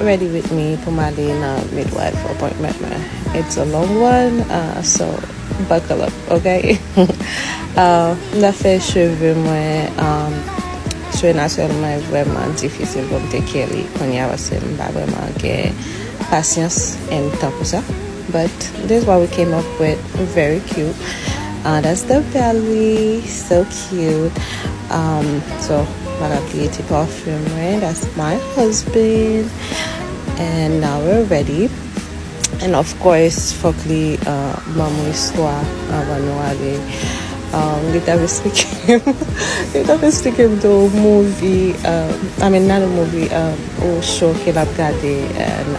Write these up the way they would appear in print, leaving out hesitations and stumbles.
ready with me for my midwife appointment. It's a long one, so buckle up, okay? La fait cheveux moi cheveux naturellement vraiment difficile pour me take care quand il y a pas vraiment que patience and temps pour ça. But this is what we came up with. Very cute. That's the belly, so cute. So my beauty perfume, right? That's my husband, and now we're ready. And of course, Fokli, maman histoire avant nous aller. They speaking to movie. I mean, not a movie. Or show qu'il a regardé, and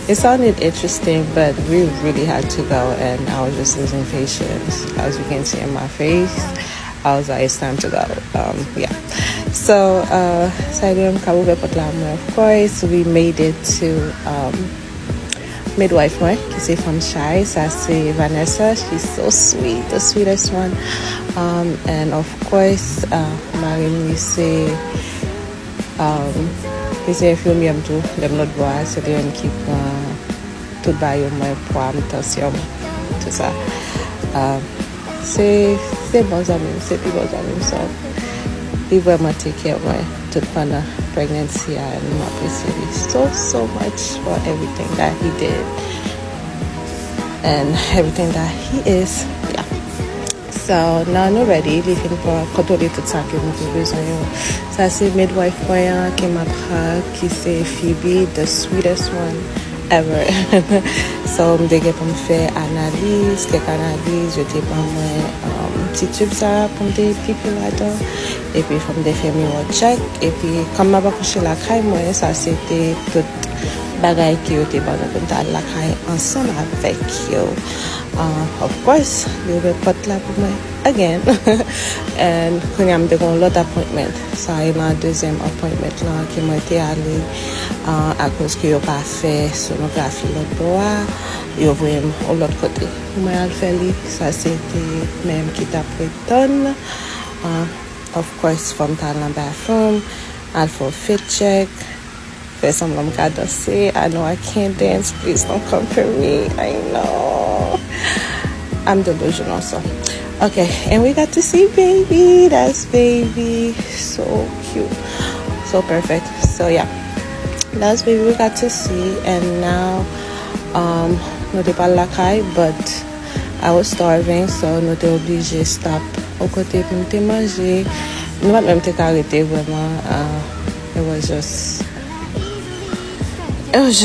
it sounded interesting, but we really had to go, and I was just losing patience. As you can see in my face, I was like, it's time to go. Yeah. So, of course, we made it to midwife, right? Qui c'est from Shy. Ça c'est Vanessa. She's so sweet, the sweetest one. And of course, Marine, c'est infirmière tout. Them not boys, so they keep tout bail moi poids, tension, tout ça. C'est bons amis, c'est plus bons amis. So, he vraiment take care of moi tout pendant pregnancy, and I appreciate him so much for everything that he did and everything that he is. Yeah. So now I'm ready, leaving for contrôler tout ça que nous avons besoin. Ça c'est midwife moyen qui m'a pris, qui c'est Phoebe, the sweetest one ever. So je vais pour me faire analyse, quelques analyses, je vais pour moi petit tube ça pour des pipi là-dedans, et puis pour me faire mes check, et puis comme je vais coucher la caille, moi ça c'était tout bagaille qui était bon pour la caille ensemble avec yo. Of course, you will put là pour moi again. And quand I'm doing l'autre appointment, ça est ma deuxième appointment là qui m'a été allé à cause que yo pas fait sonographie l'autre bois, yo vraiment au l'autre côté. Moi al fait ça c'était même qui t'a prétonne. Of course, from the bathroom, I'll for fit check. Some of them got say, I know I can't dance, please don't come for me. I know. I'm delusional, so. Okay, and we got to see baby. That's baby. So cute. So perfect. So yeah. That's baby we got to see. And now, no de pas la caille, but I was starving, so no de obligé stop au côté pour me manger. Nous pas même arrêté vraiment. I was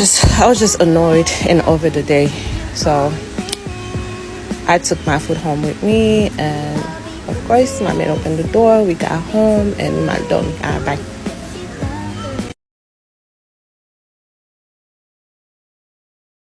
just annoyed and over the day. So I took my food home with me, and of course my man opened the door, we got home, and my dog got back